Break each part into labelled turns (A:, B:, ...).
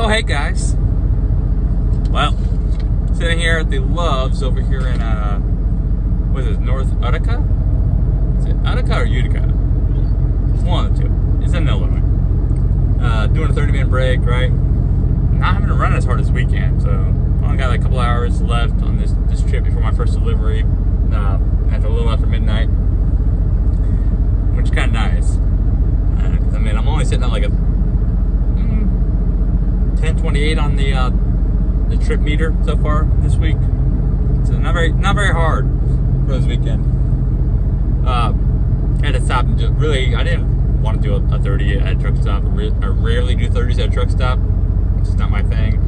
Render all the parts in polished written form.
A: Oh, hey guys. Well, sitting here at the Loves over here in, what is it, North Utica? Is it Utica or Utica? It's one of the two. It's in Illinois. Doing a 30-minute break, right? Not having to run as hard this weekend, so I only got like a couple hours left on this trip before my first delivery, at a little after midnight, which is kind of nice. I mean, I'm only sitting at like a 10:28 on the trip meter so far this week. So not very hard for this weekend. I had to stop and just really, I didn't want to do a 30 at a truck stop. I rarely do 30s at a truck stop. It's just not my thing.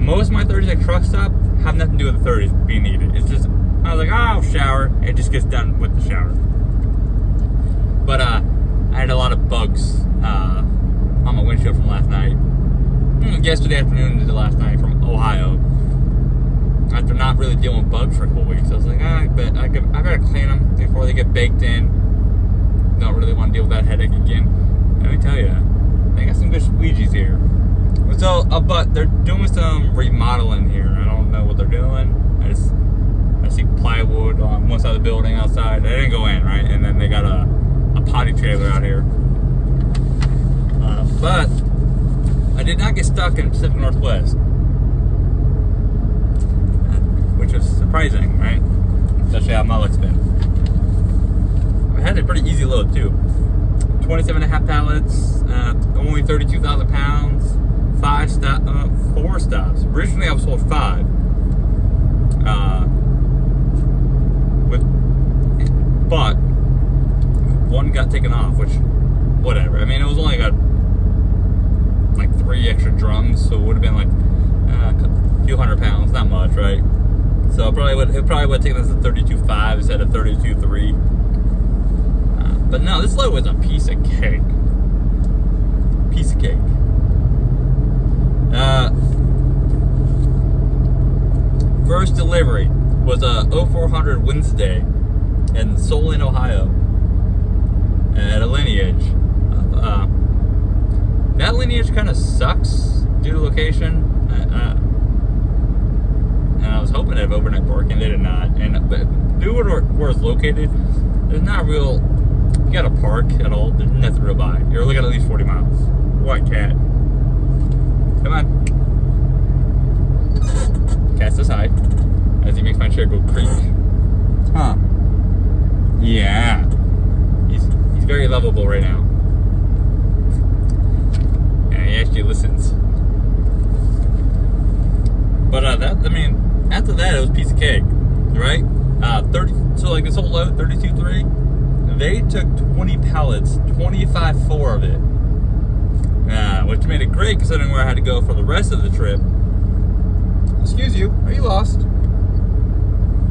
A: Most of my 30s at truck stop have nothing to do with the 30s being needed. It's just, I was like, I'll shower. It just gets done with the shower. But I had a lot of bugs on my windshield from last night. Yesterday afternoon into last night from Ohio. After not really dealing with bugs for a couple weeks, I was like, I better clean them before they get baked in. Don't really want to deal with that headache again. Let me tell you, they got some good squeegees here. So, but they're doing some remodeling here. I don't know what they're doing. I see plywood on one side of the building outside. I didn't go in, right? And then they got a potty trailer out here. But I did not get stuck in Pacific Northwest, which is surprising, right? Especially how my luck's been. I had a pretty easy load too. 27.5 pallets, only 32,000 pounds, 4 stops. Originally I was told 5. But one got taken off, which, whatever. I mean, it was only got like 3 extra drums, so it would have been like a few hundred pounds, not much, right? So it probably would have taken us to 32.5 instead of 32.3. But no, this load was a piece of cake. Piece of cake. First delivery was a 0400 Wednesday in Solon, Ohio, at a Lineage. That Lineage kind of sucks due to location. And I was hoping to have overnight parking, they did not. And but due to where it's located, there's not real. You gotta park at all. There's nothing real by. You're looking at least 40 miles. White cat. Come on. Cat says hi as he makes my chair go creak. Huh. Yeah. He's very lovable right now. And he actually listens. But after that it was a piece of cake, right? So like this whole load, 32.3, they took 20 pallets, 25.4 of it. Which made it great considering where I had to go for the rest of the trip. Excuse you, are you lost?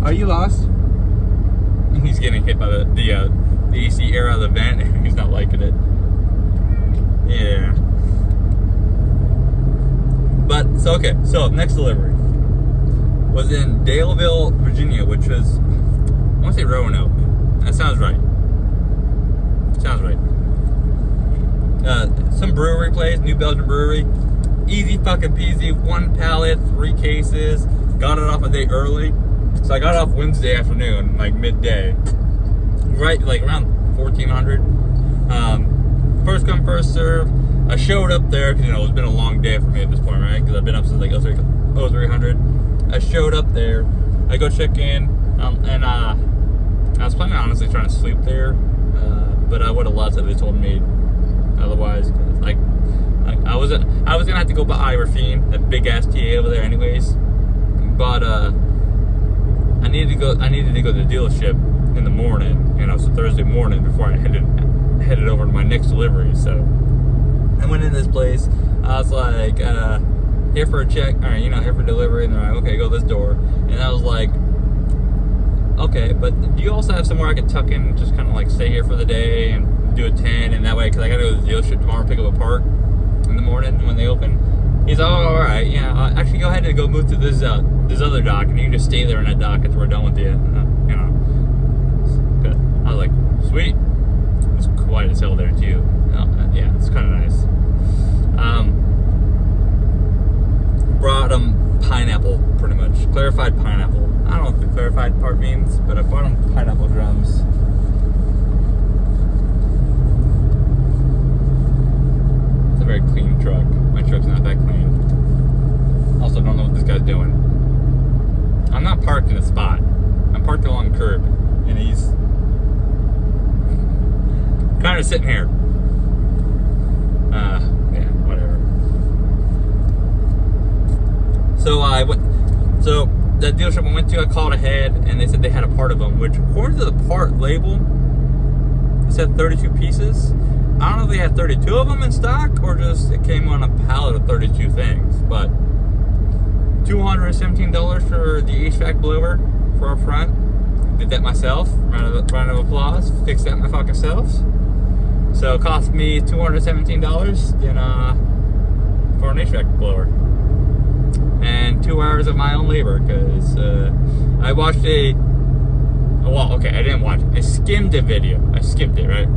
A: Are you lost? He's getting hit by the AC air out of the vent and he's not liking it. Yeah. But, so next delivery was in Daleville, Virginia, which was, I want to say Roanoke. That sounds right. Some brewery place, New Belgium Brewery. Easy fucking peasy, 1 pallet, 3 cases. Got it off a day early. So I got off Wednesday afternoon, like midday. Right, like around 1400. First come, first serve. I showed up there because, it's been a long day for me at this point, right? Because I've been up since like 0300. I showed up there. I go check in, and I was planning on honestly trying to sleep there, but I would have lost if they told me otherwise. Cause like I was gonna have to go by Iverfine, that big ass TA over there, anyways. But I needed to go to the dealership in the morning, so Thursday morning before I headed over to my next delivery. So I went in this place. I was like, here for a check, or here for delivery, and they're like, okay, go this door. And I was like, okay, but do you also have somewhere I could tuck in and just kind of like stay here for the day and do a 10, and that way, because I gotta go to the dealership tomorrow and pick up a part in the morning when they open. He's like, oh, all right, yeah, actually go ahead and go move to this other dock, and you can just stay there in that dock until we're done with you. Good. I was like, sweet. It's quiet as hell there too. Yeah, it's kind of nice. clarified pineapple. I don't know what the clarified part means, but I bought them pineapple drums. It's a very clean truck. My truck's not that clean. Also, don't know what this guy's doing. I'm not parked in a spot. I'm parked along the curb, and he's kind of sitting here. Yeah, whatever. So the dealership I went to, I called ahead, and they said they had a part of them, which according to the part label, it said 32 pieces. I don't know if they had 32 of them in stock, or just it came on a pallet of 32 things, but $217 for the HVAC blower for up front. Did that myself. Round of applause. Fixed that my fucking self. So it cost me $217 for an HVAC blower. And 2 hours of my own labor, because I watched I didn't watch it. I skimmed a video. I skimmed it, right?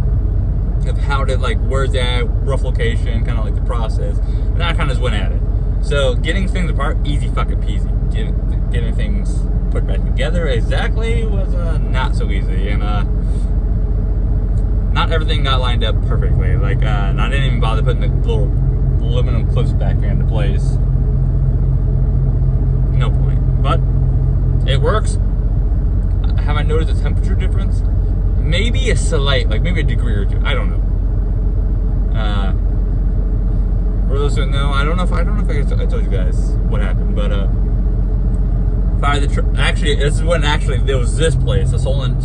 A: Of how to, like, where's that rough location, kind of like the process. And I kind of just went at it. So getting things apart, easy fucking peasy. Getting things put back together exactly was not so easy. And not everything got lined up perfectly. Like, and I didn't even bother putting the little aluminum clips back into place. No point. But it works. Have I noticed a temperature difference? Maybe a slight, like maybe a degree or two. I don't know. For those who know, I don't know if I told you guys what happened, but fired the truck. Actually, this is when there was this place, the Solon,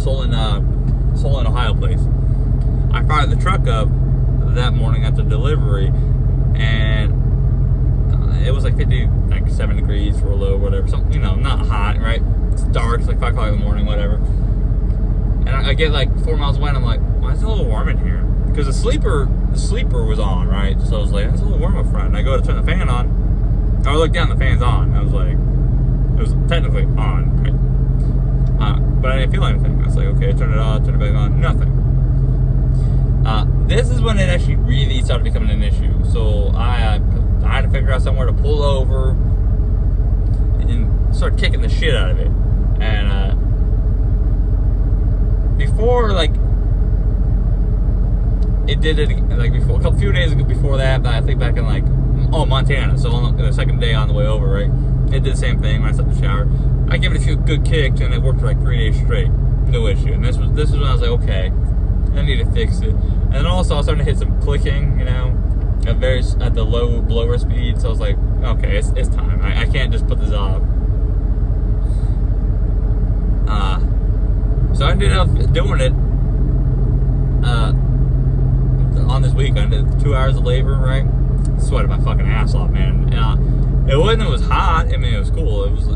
A: Ohio place. I fired the truck up that morning after delivery, and it was like 7 degrees for a low, whatever. Something, not hot, right? It's dark. It's like 5 o'clock in the morning, whatever. And I get like 4 miles away, and I'm like, why is it a little warm in here? Because the sleeper was on, right? So I was like, it's a little warm up front. And I go to turn the fan on. I look down, the fan's on. I was like, it was technically on, right? But I didn't feel anything. I was like, okay, turn it off, turn it back on, nothing. This is when it actually really started becoming an issue. So I had to figure out somewhere to pull over and start kicking the shit out of it. And before, like, it did it, like, before, a few days before that, I think back in, like, Montana. So on the second day on the way over, right? It did the same thing when I stepped in the shower. I gave it a few good kicks, and it worked for like 3 days straight. No issue. And this was when I was like, okay, I need to fix it. And then also I was starting to hit some clicking, at the low blower speed. So I was like, okay, it's time. I can't just put this off. So I ended up doing it on this week. I did 2 hours of labor, right? Sweated my fucking ass off, man. It was hot. I mean, it was cool. It was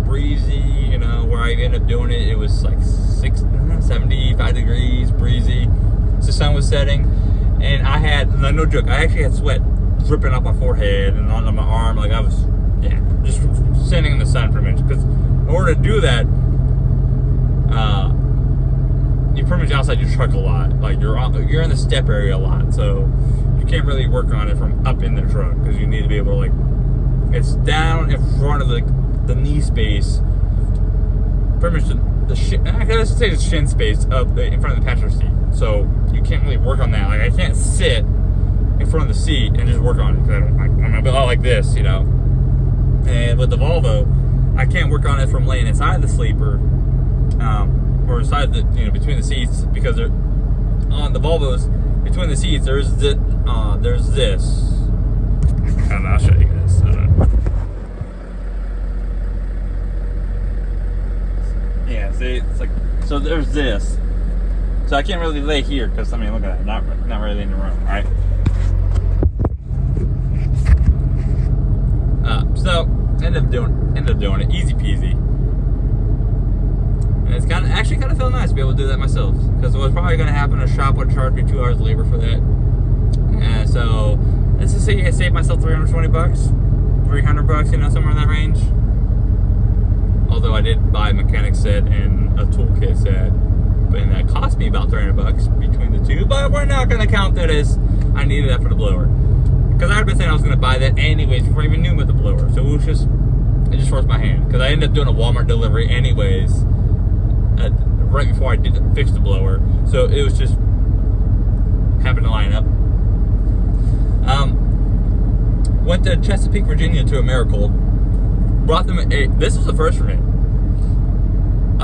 A: breezy, where I ended up doing it. It was like 75 degrees, breezy. The sun was setting, and I had, no joke, I actually had sweat dripping off my forehead and onto my arm. Like, I was, just standing in the sun for a minute. Because in order to do that, you pretty much outside your truck a lot. Like, you're in the step area a lot, so you can't really work on it from up in the truck, because you need to be able to, like, it's down in front of the knee space, pretty much the shin, let's say the shin space up in front of the passenger seat. So you can't really work on that. Like, I can't sit in front of the seat and just work on it, because I'm gonna be all like this, And with the Volvo, I can't work on it from laying inside the sleeper, or inside the, between the seats, because they're on the Volvos, between the seats, there's this. And I'll show you guys. Yeah, see, it's like, so there's this. So I can't really lay here, because, look at that, not really in the room, right? So ended up doing it, easy peasy. And it's actually kind of felt nice to be able to do that myself, because what's probably going to happen, a shop would charge me 2 hours of labor for that. And so let's just say I saved myself $320, $300, somewhere in that range. Although I did buy a mechanic set and a toolkit set, and that cost me about $300 between the two. But we're not going to count that as I needed that for the blower, because I had been saying I was going to buy that anyways before I even knew about the blower. So it was just It just forced my hand because I ended up doing a Walmart delivery anyways, right before I did fix the blower. So it was just happened to line up. Went to Chesapeake, Virginia to Americold. Brought them this was the first for me.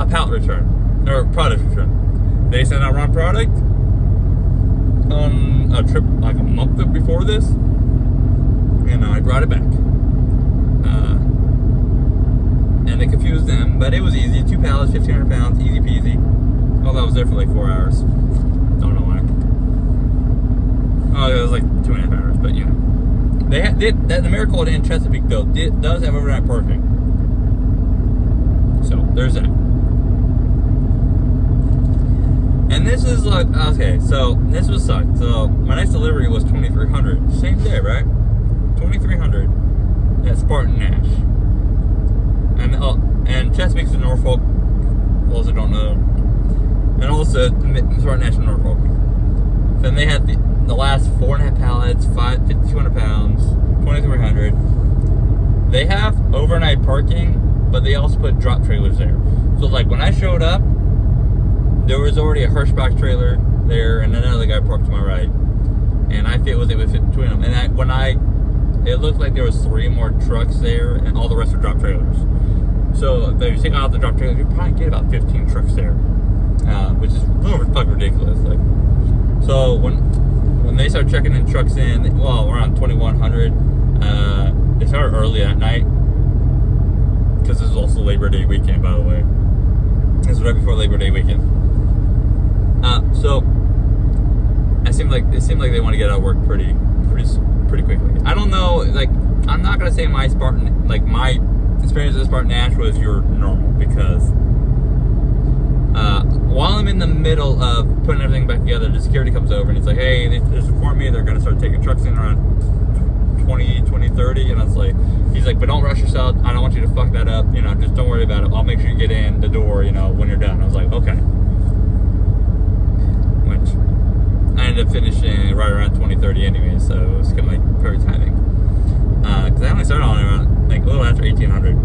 A: A pallet return or product return. They sent out wrong product on a trip like a month before this, and I brought it back. And they confused them, but it was easy. 2 pallets, 1,500 pounds, easy peasy. Although I was there for like 4 hours. Don't know why. Oh, it was like 2.5 hours, but yeah. The Americold in Chesapeake though does have overnight parking. So there's that. And this is like, okay, so this was sucked. So my next delivery was 2,300. Same day, right? 2,300 at Spartan Nash. And Chesapeake's in Norfolk. For those that don't know. And also Spartan Nash in Norfolk. Then they had the last 4.5 pallets, 5,200 pounds, 2,300. They have overnight parking, but they also put drop trailers there. So like when I showed up, there was already a Hirschbach trailer there, and another guy parked to my right, and I was able to fit between them. And it looked like there was 3 more trucks there, and all the rest were drop trailers. So if you take out the drop trailers, you probably get about 15 trucks there, which is a little fucking ridiculous. Like, so when they start checking in trucks in, well, around 2,100, they started early that night because this is also Labor Day weekend, by the way. This is right before Labor Day weekend. So it seemed like they want to get out of work pretty quickly. I don't know, like I'm not gonna say my experience at Spartan Nash was your normal, because while I'm in the middle of putting everything back together, the security comes over and he's like, hey, they just informed me they're gonna start taking trucks in around 20:30, and I was like, he's like, but don't rush yourself. I don't want you to fuck that up. You know, just don't worry about it. I'll make sure you get in the door, you know, when you're done. I was like, okay. Which I ended up finishing right around 20:30 anyway, so it was kind of like perfect timing. Because I only started on around like a little after 1800.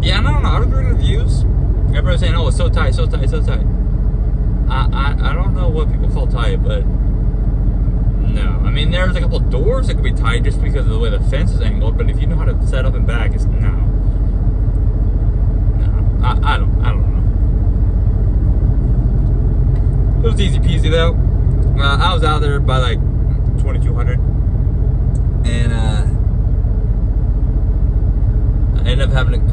A: Yeah, I don't know. I was reading reviews. Everybody was saying, "Oh, it's so tight, so tight, so tight." I don't know what people call tight, but no. I mean, there's a couple of doors that could be tight just because of the way the fence is angled. But if you know how to set up and back, it's no. I don't know. It was easy peasy though. I was out there by like 2,200, and I ended up having to.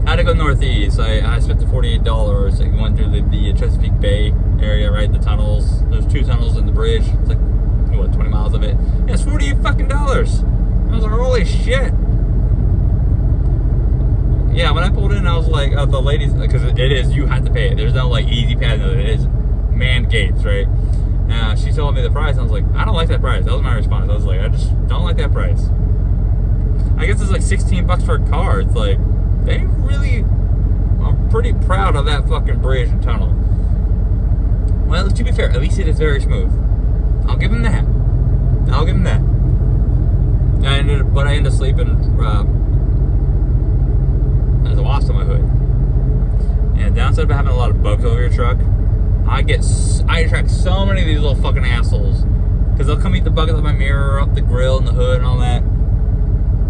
A: I had to go northeast. I spent the $48. I went through the Chesapeake Bay area, right? The tunnels. There's 2 tunnels in the bridge. It's like, what, 20 miles of it. And it's $48 fucking dollars. I was like, holy shit. Yeah, when I pulled in, I was like, the ladies, because it is, you have to pay it. There's no like easy pass. It is manned gates, right? She told me the price, and I was like, I don't like that price. That was my response. I was like, I just don't like that price. I guess it's like $16 for a car. It's like, they really are pretty proud of that fucking bridge and tunnel. Well, to be fair, at least it is very smooth. I'll give them that. I ended up sleeping as a wasp on my hood. And downside of having a lot of bugs over your truck, I attract so many of these little fucking assholes, because they'll come eat the bugs out my mirror, up the grill and the hood and all that.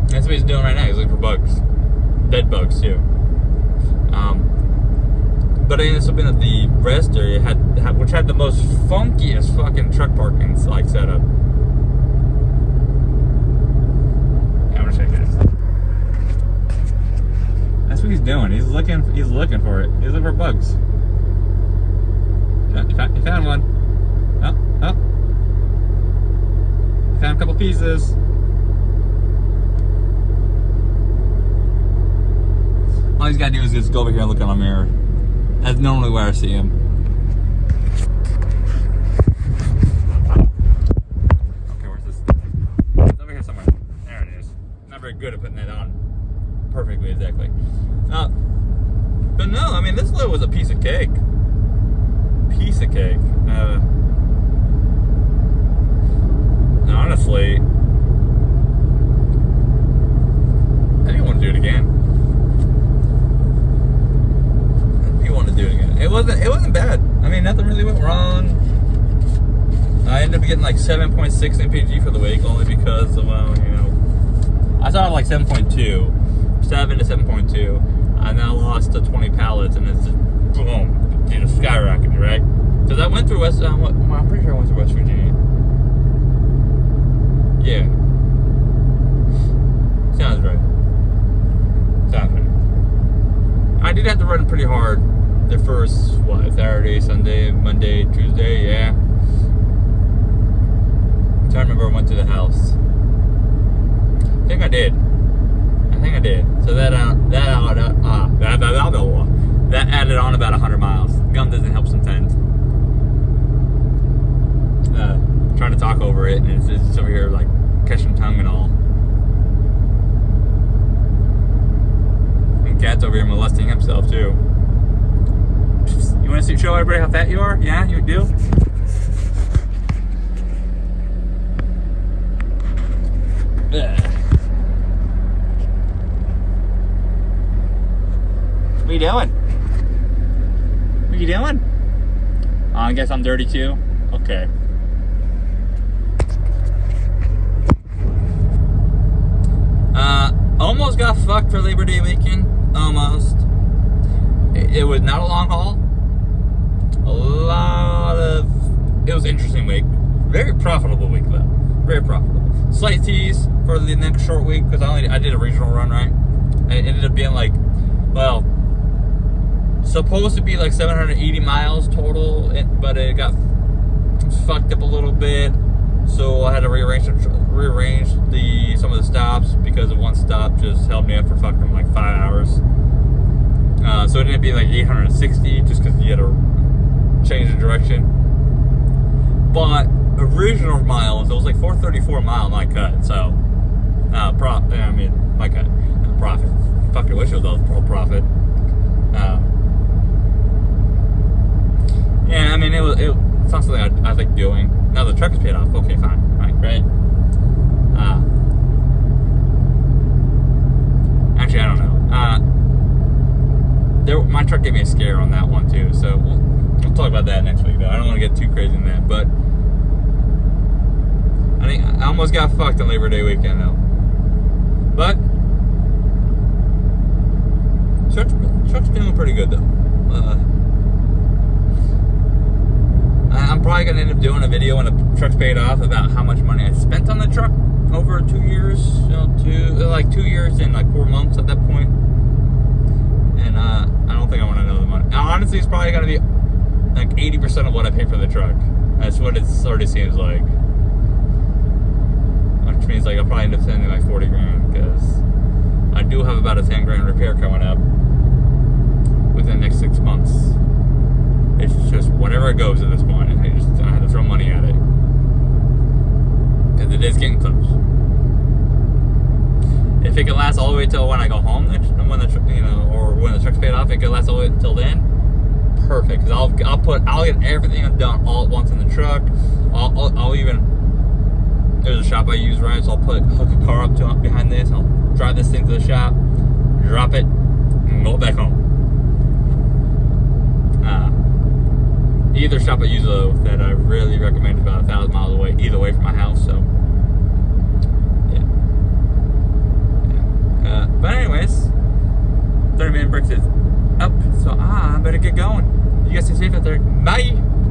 A: That's what he's doing right now. He's looking for bugs. Dead bugs too. But I ended up being at the rest area, which had the most funkiest fucking truck parking like setup. Yeah, I'm gonna show you guys. That's what he's doing. He's looking for it. He's looking for bugs. He found one. Oh. He found a couple pieces. All he's got to do is just go over here and look in my mirror. That's normally where I see him. Okay, where's this? It's over here somewhere. There it is. Not very good at putting that on perfectly, exactly. But no, I mean, this load was a piece of cake. Honestly, getting like 7.6 mpg for the week only because of, I started like 7.2, 7 to 7.2. I now lost to 20 pallets, and it's just boom, skyrocketed, right? Because I went through I'm pretty sure I went through West Virginia. Yeah. Sounds right. I did have to run pretty hard the first, Saturday, Sunday, Monday, Tuesday, yeah. I'm trying to remember I went to the house. I think I did. So that added on about 100 miles. Gum doesn't help sometimes. Trying to talk over it, and it's just over here like catching tongue and all. And Cat's over here molesting himself too. You want to show everybody how fat you are? Yeah, you do? What are you doing? What are you doing? I guess I'm dirty too? Okay. Almost got fucked for Labor Day weekend. Almost. It was not a long haul. It was an interesting week. Very profitable week though. Very profitable. Slight tease for the next short week because I did a regional run, right? And it ended up being like, supposed to be like 780 miles total, but it got fucked up a little bit. So I had to rearrange some of the stops because of one stop just held me up for fucking like 5 hours. So it ended up being like 860 just because you had to change the direction. But original miles, it was like 434 mile my cut. So my cut, not profit. Fucking wish it was all profit. Yeah, I mean it's not something I like doing. Now the truck is paid off. Okay, fine, right? Actually, I don't know. My truck gave me a scare on that one too, so we'll talk about that next week. Though I don't want to get too crazy in that, but I think I almost got fucked on Labor Day weekend though. But truck's doing pretty good though. I'm probably gonna end up doing a video when the truck's paid off about how much money I spent on the truck over 2 years. 2 years and like 4 months at that point. And I don't think I want to know the money. Now, honestly, it's probably gonna be like 80% of what I paid for the truck. That's what it sort of seems like. Which means like I'll probably end up spending like 40 grand because I do have about a 10 grand repair coming up within the next 6 months. It's just whatever it goes at this point. I have to throw money at it because it is getting close. If it can last all the way till when I go home, when the truck's paid off, it can last all the way until then. Perfect. Because I'll get everything done all at once in the truck. I'll even, there's a shop I use, right? So I'll hook a car up to behind this. I'll drive this thing to the shop, drop it, and go back home. Either shop I use though that I really recommend is about 1,000 miles away, either way from my house. So yeah. But anyways, 30-minute break is up, so I better get going. You guys stay safe out there. Bye.